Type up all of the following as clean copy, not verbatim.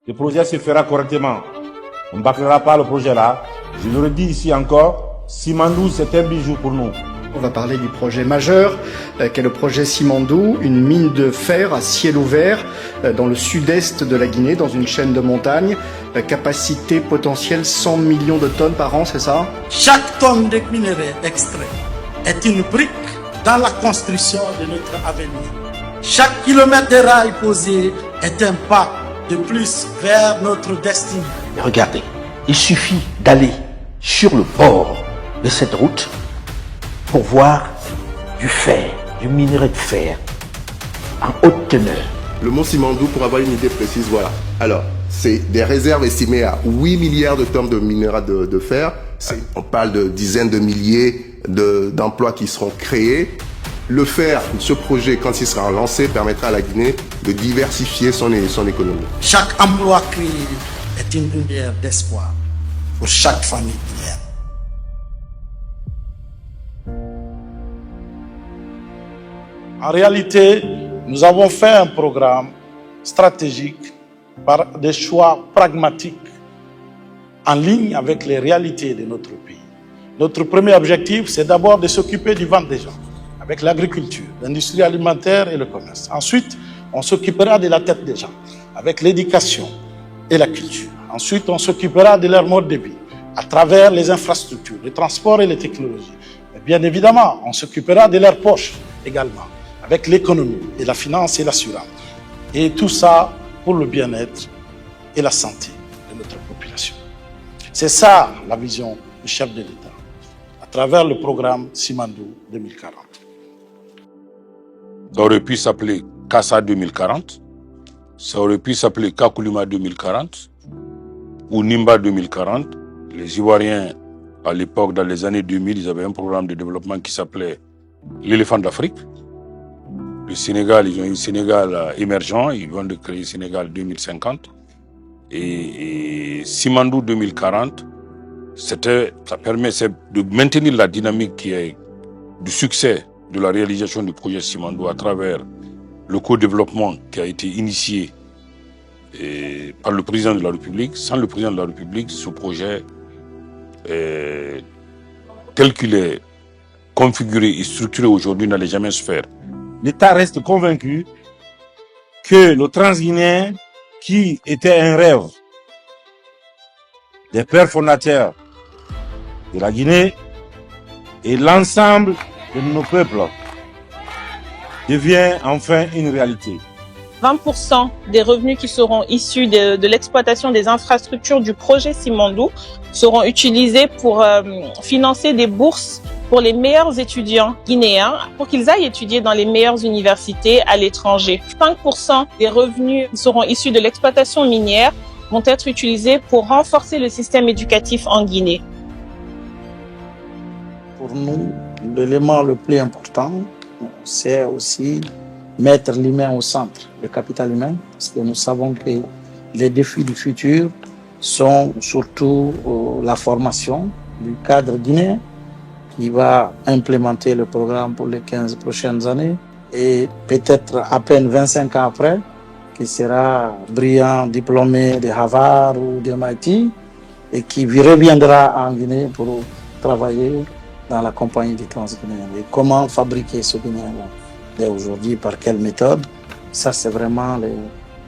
Le projet se fera correctement. On ne bâclera pas le projet là. Je le redis ici encore, Simandou, c'est un bijou pour nous. On va parler du projet majeur, qui est le projet Simandou, une mine de fer à ciel ouvert dans le sud-est de la Guinée, dans une chaîne de montagnes. Capacité potentielle 100 millions de tonnes par an, c'est ça? Chaque tonne de minerai extrait est une brique dans la construction de notre avenir. Chaque kilomètre de rail posé est un pas de plus vers notre destinée. Regardez, il suffit d'aller sur le bord de cette route pour voir du fer, du minerai de fer en haute teneur. Le mont Simandou, pour avoir une idée précise, voilà. Alors, c'est des réserves estimées à 8 milliards de tonnes de minerai de fer. On parle de dizaines de milliers d'emplois qui seront créés. Le fer, ce projet, quand il sera lancé, permettra à la Guinée de diversifier son économie. Chaque emploi créé est une lumière d'espoir pour chaque famille guinéenne. En réalité, nous avons fait un programme stratégique par des choix pragmatiques en ligne avec les réalités de notre pays. Notre premier objectif, c'est d'abord de s'occuper du ventre des gens, avec l'agriculture, l'industrie alimentaire et le commerce. Ensuite, on s'occupera de la tête des gens, avec l'éducation et la culture. Ensuite, on s'occupera de leur mode de vie, à travers les infrastructures, les transports et les technologies. Et bien évidemment, on s'occupera de leurs poches également, avec l'économie et la finance et l'assurance. Et tout ça pour le bien-être et la santé de notre population. C'est ça la vision du chef de l'État, à travers le programme Simandou 2040. Ça aurait pu s'appeler Kassa 2040, ça aurait pu s'appeler Kakuluma 2040 ou Nimba 2040. Les Ivoiriens, à l'époque, dans les années 2000, ils avaient un programme de développement qui s'appelait l'éléphant d'Afrique. Le Sénégal, ils ont eu Sénégal émergent, ils vont de créer Sénégal 2050. Et Simandou 2040, ça permet de maintenir la dynamique qui est du succès de la réalisation du projet Simandou à travers le co-développement qui a été initié par le président de la République. Sans le président de la République, ce projet, tel qu'il est configuré et structuré aujourd'hui, n'allait jamais se faire. L'État reste convaincu que le Transguinéen, qui était un rêve des pères fondateurs de la Guinée et l'ensemble de nos peuples, devient enfin une réalité. 20% des revenus qui seront issus de l'exploitation des infrastructures du projet Simandou seront utilisés pour financer des bourses pour les meilleurs étudiants guinéens, pour qu'ils aillent étudier dans les meilleures universités à l'étranger. 5% des revenus qui seront issus de l'exploitation minière vont être utilisés pour renforcer le système éducatif en Guinée. Pour nous, l'élément le plus important, c'est aussi mettre l'humain au centre, le capital humain, parce que nous savons que les défis du futur sont surtout la formation du cadre guinéen qui va implémenter le programme pour les 15 prochaines années et peut-être à peine 25 ans après, qui sera brillant diplômé de Harvard ou de MIT et qui reviendra en Guinée pour travailler dans la compagnie du Transguinéen. Et comment fabriquer ce Guinéen-là dès aujourd'hui, par quelle méthode? Ça, c'est vraiment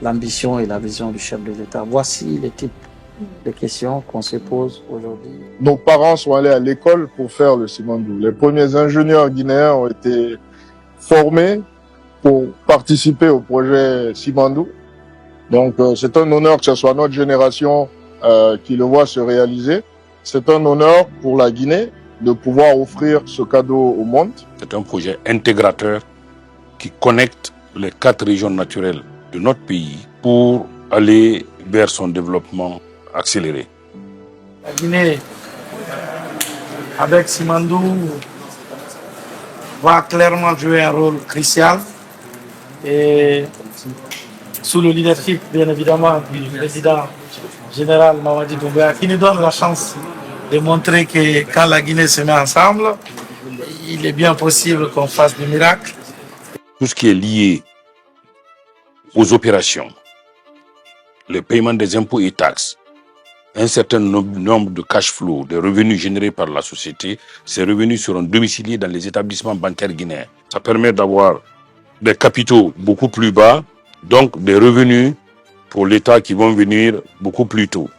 l'ambition et la vision du chef de l'État. Voici les types de questions qu'on se pose aujourd'hui. Nos parents sont allés à l'école pour faire le Simandou. Les premiers ingénieurs guinéens ont été formés pour participer au projet Simandou. Donc, c'est un honneur que ce soit notre génération qui le voit se réaliser. C'est un honneur pour la Guinée de pouvoir offrir ce cadeau au monde. C'est un projet intégrateur qui connecte les 4 régions naturelles de notre pays pour aller vers son développement accéléré. La Guinée, avec Simandou, va clairement jouer un rôle crucial et sous le leadership, bien évidemment, du président général Mamadi Doumbouya, qui nous donne la chance de montrer que quand la Guinée se met ensemble, il est bien possible qu'on fasse des miracles. Tout ce qui est lié aux opérations, le paiement des impôts et taxes, un certain nombre de cash flow, de revenus générés par la société, ces revenus seront domiciliés dans les établissements bancaires guinéens. Ça permet d'avoir des capitaux beaucoup plus bas, donc des revenus pour l'État qui vont venir beaucoup plus tôt.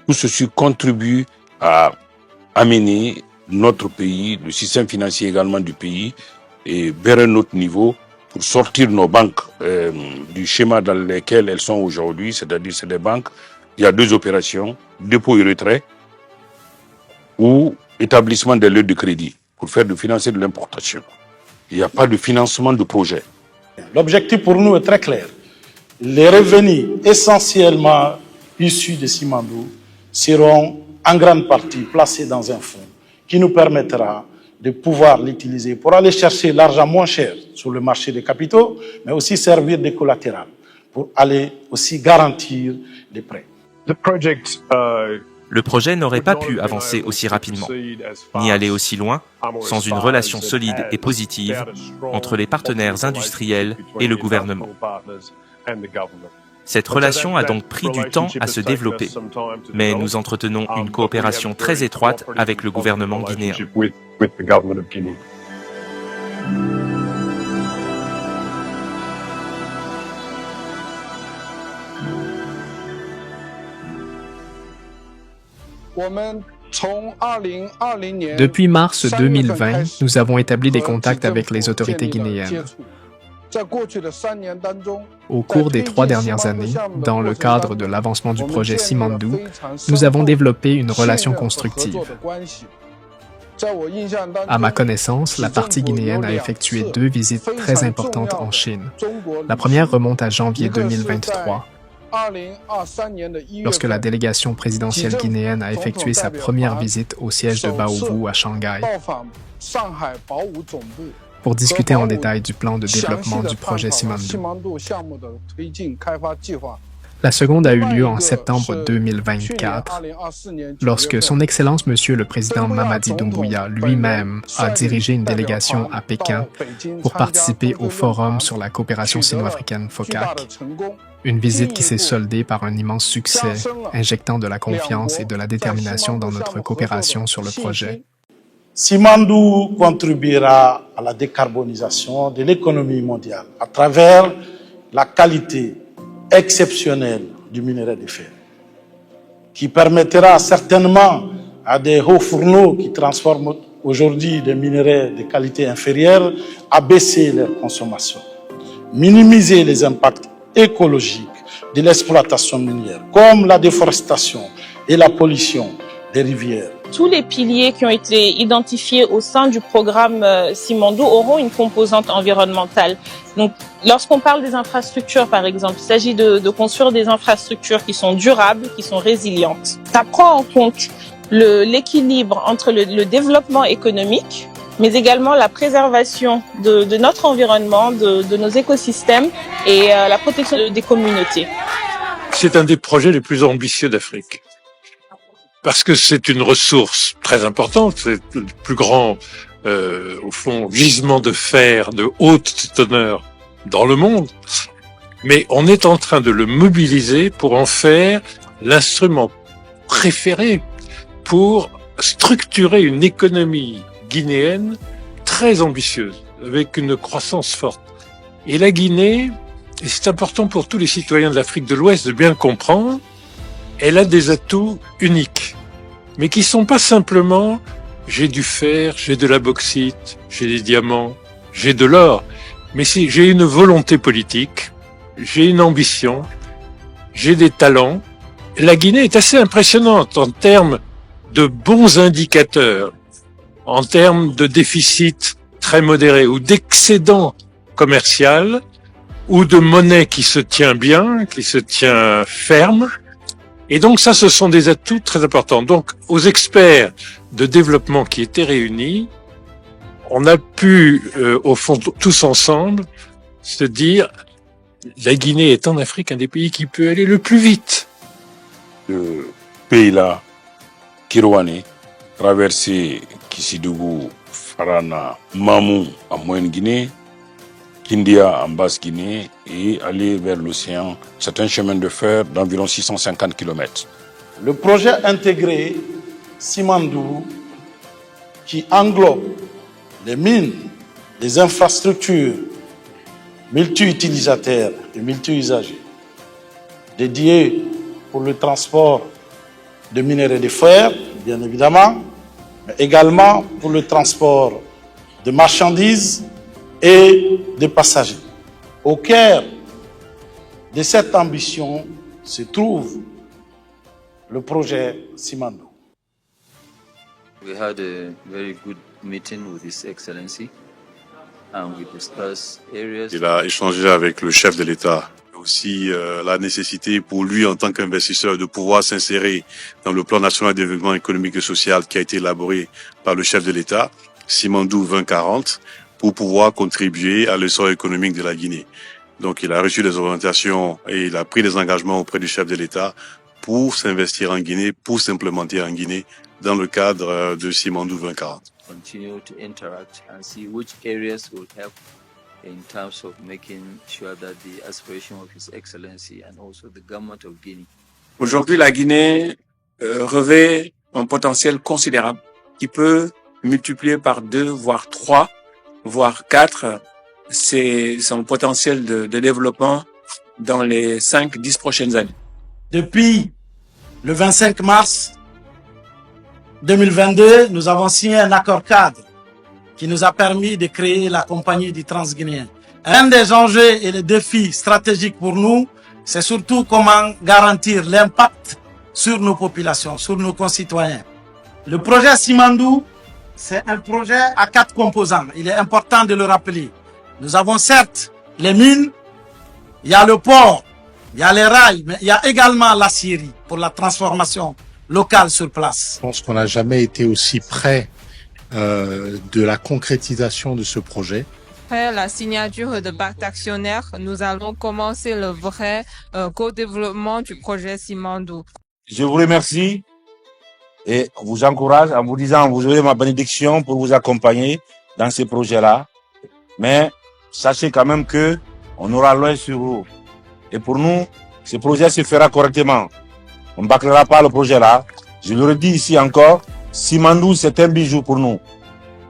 Tout ceci contribue à amener notre pays, le système financier également du pays, et vers un autre niveau pour sortir nos banques du schéma dans lequel elles sont aujourd'hui, c'est-à-dire c'est des banques. Il y a deux opérations, dépôt et retrait ou établissement des lieux de crédit pour faire de financer de l'importation. Il n'y a pas de financement de projet. L'objectif pour nous est très clair. Les revenus essentiellement issus de Simandou seront en grande partie placés dans un fonds qui nous permettra de pouvoir l'utiliser pour aller chercher l'argent moins cher sur le marché des capitaux, mais aussi servir de collatéral pour aller aussi garantir des prêts. Le projet n'aurait pas pu avancer aussi rapidement, ni aller aussi loin, sans une relation solide et positive entre les partenaires industriels et le gouvernement. Cette relation a donc pris du temps à se développer, mais nous entretenons une coopération très étroite avec le gouvernement guinéen. Depuis mars 2020, nous avons établi des contacts avec les autorités guinéennes. Au cours des 3 dernières années, dans le cadre de l'avancement du projet Simandou, nous avons développé une relation constructive. À ma connaissance, la partie guinéenne a effectué 2 visites très importantes en Chine. La première remonte à janvier 2023, lorsque la délégation présidentielle guinéenne a effectué sa première visite au siège de Baowu à Shanghai pour discuter en détail du plan de développement du projet Simandou. La seconde a eu lieu en septembre 2024, lorsque son Excellence Monsieur le Président Mamadi Doumbouya lui-même a dirigé une délégation à Pékin pour participer au Forum sur la coopération sino-africaine FOCAC, une visite qui s'est soldée par un immense succès, injectant de la confiance et de la détermination dans notre coopération sur le projet. Simandou contribuera à la décarbonisation de l'économie mondiale à travers la qualité exceptionnelle du minerai de fer, qui permettra certainement à des hauts fourneaux qui transforment aujourd'hui des minerais de qualité inférieure à baisser leur consommation, minimiser les impacts écologiques de l'exploitation minière, comme la déforestation et la pollution des rivières. Tous les piliers qui ont été identifiés au sein du programme Simandou auront une composante environnementale. Donc, lorsqu'on parle des infrastructures, par exemple, il s'agit de construire des infrastructures qui sont durables, qui sont résilientes. Ça prend en compte l'équilibre entre le développement économique, mais également la préservation de notre environnement, de nos écosystèmes et la protection des communautés. C'est un des projets les plus ambitieux d'Afrique. Parce que c'est une ressource très importante, c'est le plus grand, au fond, gisement de fer de haute teneur dans le monde. Mais on est en train de le mobiliser pour en faire l'instrument préféré pour structurer une économie guinéenne très ambitieuse, avec une croissance forte. Et la Guinée, et c'est important pour tous les citoyens de l'Afrique de l'Ouest de bien le comprendre, elle a des atouts uniques, mais qui sont pas simplement j'ai du fer, j'ai de la bauxite, j'ai des diamants, j'ai de l'or, mais si j'ai une volonté politique, j'ai une ambition, j'ai des talents. La Guinée est assez impressionnante en termes de bons indicateurs, en termes de déficit très modéré ou d'excédent commercial ou de monnaie qui se tient bien, qui se tient ferme. Et donc ça, ce sont des atouts très importants. Donc aux experts de développement qui étaient réunis, on a pu, au fond, tous ensemble, se dire la Guinée est en Afrique un des pays qui peut aller le plus vite. Ce pays-là, Kirouane, traversé Kissidougou, Farana, Mamou, en Moyenne-Guinée, Kindia en Basse-Guinée et aller vers l'océan. C'est un chemin de fer d'environ 650 km. Le projet intégré Simandou, qui englobe les mines, les infrastructures multi-utilisateurs et multi-usagers, dédiées pour le transport de minerais de fer, bien évidemment, mais également pour le transport de marchandises et de passagers. Au cœur de cette ambition se trouve le projet Simandou. We had a very good meeting with His Excellency and we discussed areas. Il a échangé avec le chef de l'État. Aussi la nécessité pour lui en tant qu'investisseur de pouvoir s'insérer dans le plan national de développement économique et social qui a été élaboré par le chef de l'État, Simandou 2040, pour pouvoir contribuer à l'essor économique de la Guinée. Donc il a reçu des orientations et il a pris des engagements auprès du chef de l'État pour s'investir en Guinée, pour s'implémenter en Guinée dans le cadre de Simandou 2040. Continue to interact and see which areas will help in terms of making sure that the aspiration of His Excellency and also the government of Guinea. Aujourd'hui, la Guinée revêt un potentiel considérable qui peut multiplier par 2, voire 3, voire 4. C'est son potentiel de développement dans les 5-10 prochaines années. Depuis le 25 mars 2022, nous avons signé un accord cadre qui nous a permis de créer la compagnie du Transguinéen. Un des enjeux et les défis stratégiques pour nous, c'est surtout comment garantir l'impact sur nos populations, sur nos concitoyens. Le projet Simandou, c'est un projet à 4 composants. Il est important de le rappeler. Nous avons certes les mines, il y a le port, il y a les rails, mais il y a également l'acierie pour la transformation locale sur place. Je pense qu'on n'a jamais été aussi près de la concrétisation de ce projet. Après la signature de pacte d'actionnaires, nous allons commencer le vrai co-développement du projet Simandou. Je vous remercie et vous encourage en vous disant vous aurez ma bénédiction pour vous accompagner dans ces projets-là. Mais sachez quand même que on aura l'œil sur vous. Et pour nous, ce projet se fera correctement. On ne bâclera pas le projet là. Je le redis ici encore, Simandou, c'est un bijou pour nous.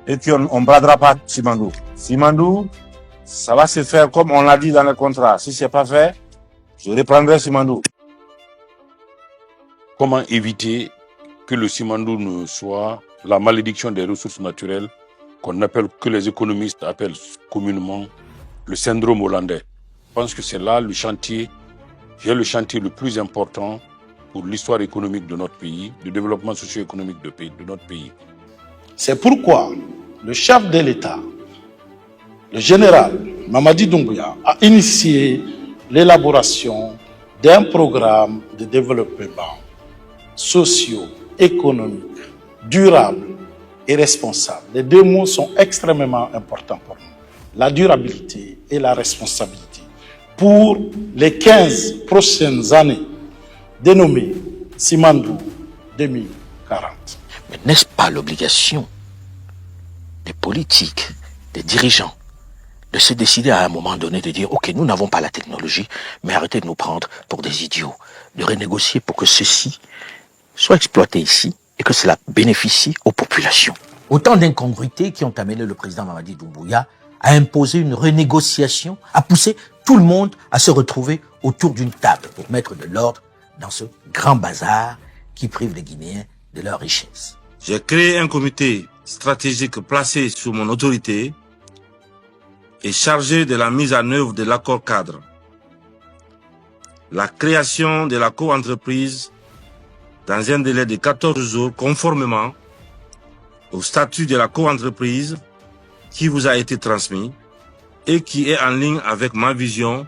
Et puis on ne bradera pas Simandou. Simandou, ça va se faire comme on l'a dit dans le contrat. Si ce n'est pas fait, je reprendrai Simandou. Comment éviter que le Simandou ne soit la malédiction des ressources naturelles qu'on appelle, que les économistes appellent communément le syndrome hollandais. Je pense que c'est là le chantier le plus important pour l'histoire économique de notre pays, le développement socio-économique de notre pays. C'est pourquoi le chef de l'État, le général Mamadi Doumbouya, a initié l'élaboration d'un programme de développement socio-économique, durable et responsable. Les 2 mots sont extrêmement importants pour nous. La durabilité et la responsabilité. Pour les 15 prochaines années, dénommé Simandou 2040. Mais n'est-ce pas l'obligation des politiques, des dirigeants, de se décider à un moment donné de dire « Ok, nous n'avons pas la technologie, mais arrêtez de nous prendre pour des idiots, de renégocier pour que ceci soit exploité ici et que cela bénéficie aux populations. » Autant d'incongruités qui ont amené le président Mamadi Doumbouya à imposer une renégociation, à pousser tout le monde à se retrouver autour d'une table pour mettre de l'ordre dans ce grand bazar qui prive les Guinéens de leur richesse. J'ai créé un comité stratégique placé sous mon autorité et chargé de la mise en œuvre de l'accord cadre. La création de la co-entreprise dans un délai de 14 jours conformément au statut de la co-entreprise qui vous a été transmis et qui est en ligne avec ma vision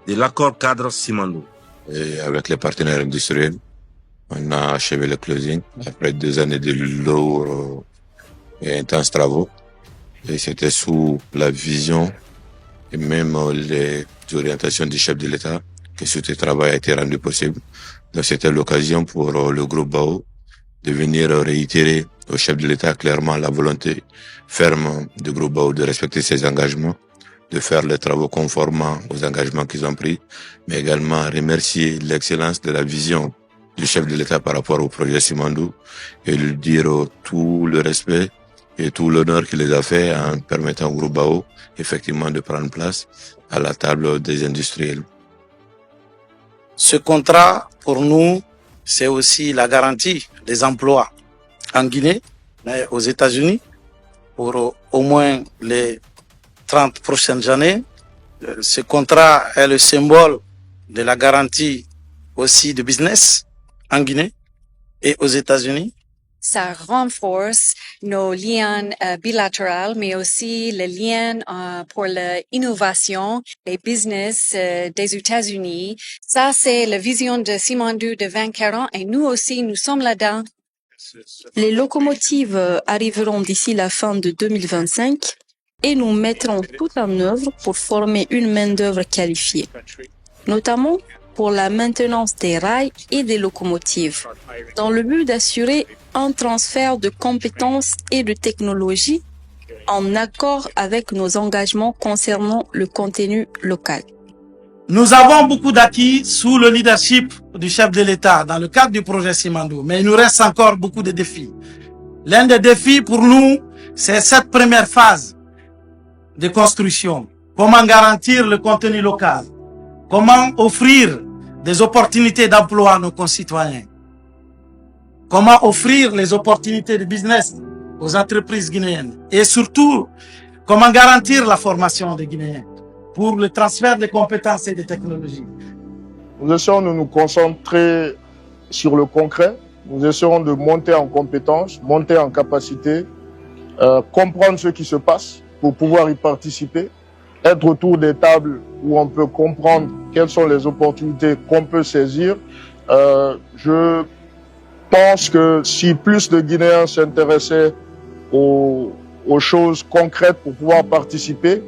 de l'accord cadre Simandou. Et avec les partenaires industriels, on a achevé le closing après 2 années de lourds et intenses travaux. Et c'était sous la vision et même les orientations du chef de l'État que ce travail a été rendu possible. Donc c'était l'occasion pour le groupe BAO de venir réitérer au chef de l'État clairement la volonté ferme du groupe BAO de respecter ses engagements de faire les travaux conformément aux engagements qu'ils ont pris, mais également remercier l'excellence de la vision du chef de l'État par rapport au projet Simandou et lui dire tout le respect et tout l'honneur qu'il les a fait en permettant au groupe BAO effectivement de prendre place à la table des industriels. Ce contrat, pour nous, c'est aussi la garantie des emplois en Guinée, mais aux États-Unis, pour au moins les 30 prochaines années. Ce contrat est le symbole de la garantie aussi de business en Guinée et aux États-Unis. Ça renforce nos liens bilatéraux, mais aussi les liens pour l'innovation et business des États-Unis. Ça, c'est la vision de Simandou de 2040 et nous aussi, nous sommes là-dedans. Les locomotives arriveront d'ici la fin de 2025 et nous mettrons tout en œuvre pour former une main-d'œuvre qualifiée, notamment pour la maintenance des rails et des locomotives, dans le but d'assurer un transfert de compétences et de technologies en accord avec nos engagements concernant le contenu local. Nous avons beaucoup d'acquis sous le leadership du chef de l'État dans le cadre du projet Simandou, mais il nous reste encore beaucoup de défis. L'un des défis pour nous, c'est cette première phase de construction. Comment garantir le contenu local? Comment offrir des opportunités d'emploi à nos concitoyens? Comment offrir les opportunités de business aux entreprises guinéennes? Et surtout, comment garantir la formation des Guinéens pour le transfert des compétences et des technologies? Nous essayons de nous concentrer sur le concret. Nous essayons de monter en compétences, monter en capacité, comprendre ce qui se passe pour pouvoir y participer, être autour des tables où on peut comprendre quelles sont les opportunités qu'on peut saisir. Je pense que si plus de Guinéens s'intéressaient aux choses concrètes pour pouvoir participer,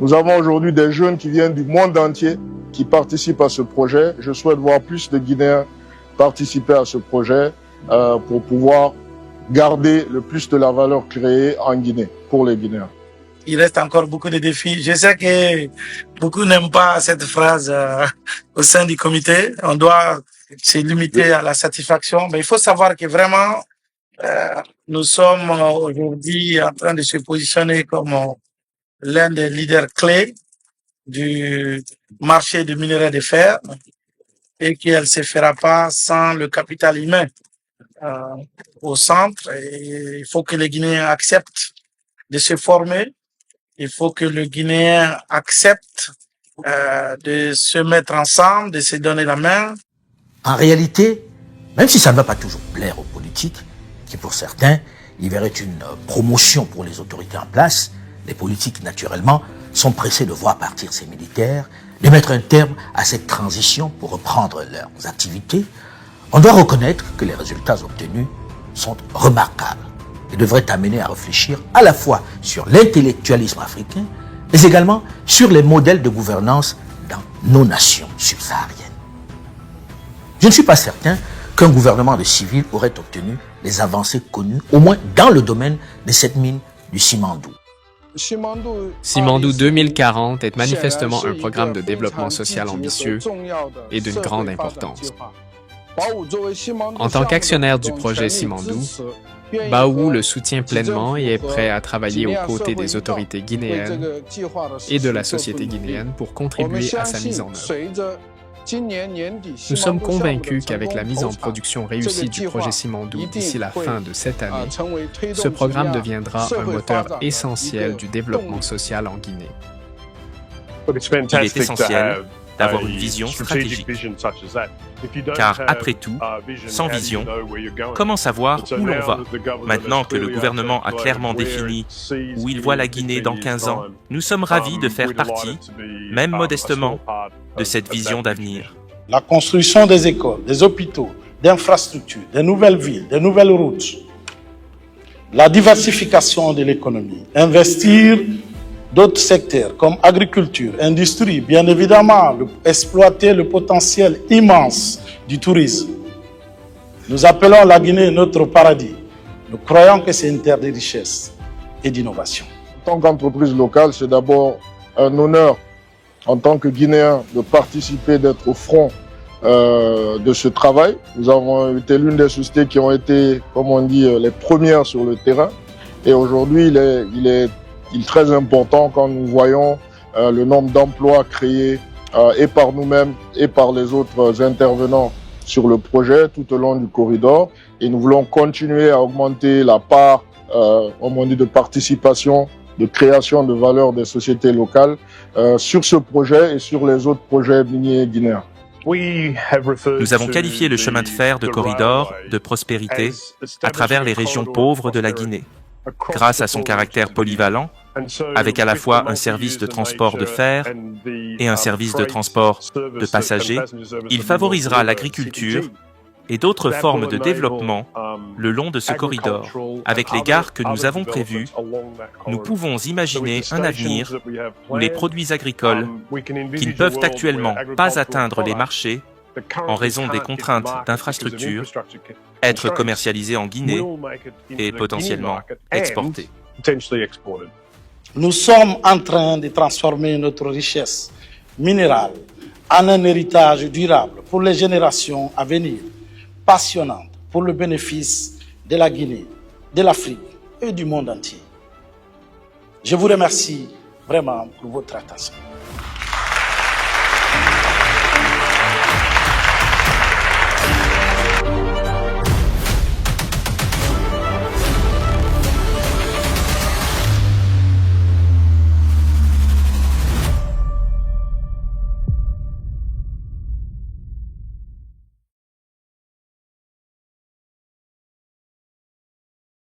nous avons aujourd'hui des jeunes qui viennent du monde entier qui participent à ce projet. Je souhaite voir plus de Guinéens participer à ce projet pour pouvoir garder le plus de la valeur créée en Guinée pour les Guinéens. Il reste encore beaucoup de défis. Je sais que beaucoup n'aiment pas cette phrase au sein du comité. On doit se limiter à la satisfaction. Mais il faut savoir que vraiment, nous sommes aujourd'hui en train de se positionner comme l'un des leaders clés du marché du minerai de fer et qu'elle ne se fera pas sans le capital humain au centre. Et il faut que les Guinéens acceptent de se former. Il faut que le Guinéen accepte de se mettre ensemble, de se donner la main. En réalité, même si ça ne va pas toujours plaire aux politiques, qui pour certains y verraient une promotion pour les autorités en place, les politiques, naturellement, sont pressés de voir partir ces militaires, de mettre un terme à cette transition pour reprendre leurs activités. On doit reconnaître que les résultats obtenus sont remarquables et devraient amener à réfléchir à la fois sur l'intellectualisme africain, mais également sur les modèles de gouvernance dans nos nations subsahariennes. Je ne suis pas certain qu'un gouvernement de civils aurait obtenu les avancées connues, au moins dans le domaine de cette mine du Simandou. Simandou 2040 est manifestement un programme de développement social ambitieux et d'une grande importance. En tant qu'actionnaire du projet Simandou, BAO le soutient pleinement et est prêt à travailler aux côtés des autorités guinéennes et de la société guinéenne pour contribuer à sa mise en œuvre. Nous sommes convaincus qu'avec la mise en production réussie du projet Simandou d'ici la fin de cette année, ce programme deviendra un moteur essentiel du développement social en Guinée. Il est essentiel d'avoir une vision stratégique. Car après tout, sans vision, comment savoir où l'on va? Maintenant que le gouvernement a clairement défini où il voit la Guinée dans 15 ans, nous sommes ravis de faire partie, même modestement, de cette vision d'avenir. La construction des écoles, des hôpitaux, d'infrastructures, des nouvelles villes, des nouvelles routes, la diversification de l'économie, investir d'autres secteurs comme agriculture, industrie, bien évidemment, exploiter le potentiel immense du tourisme. Nous appelons la Guinée notre paradis. Nous croyons que c'est une terre de richesse et d'innovation. En tant qu'entreprise locale, c'est d'abord un honneur en tant que Guinéen de participer, d'être au front de ce travail. Nous avons été l'une des sociétés qui ont été, comme on dit, les premières sur le terrain. Et aujourd'hui, il est très important quand nous voyons le nombre d'emplois créés et par nous-mêmes et par les autres intervenants sur le projet tout au long du corridor. Et nous voulons continuer à augmenter la part, comme on dit, de participation, de création de valeur des sociétés locales sur ce projet et sur les autres projets miniers guinéens. Nous avons qualifié le chemin de fer de corridor de prospérité à travers les régions pauvres de la Guinée. Grâce à son caractère polyvalent, avec à la fois un service de transport de fer et un service de transport de passagers, il favorisera l'agriculture et d'autres formes de développement le long de ce corridor. Avec les gares que nous avons prévues, nous pouvons imaginer un avenir où les produits agricoles, qui ne peuvent actuellement pas atteindre les marchés en raison des contraintes d'infrastructure, être commercialisés en Guinée et potentiellement exportés. Nous sommes en train de transformer notre richesse minérale en un héritage durable pour les générations à venir, passionnante pour le bénéfice de la Guinée, de l'Afrique et du monde entier. Je vous remercie vraiment pour votre attention.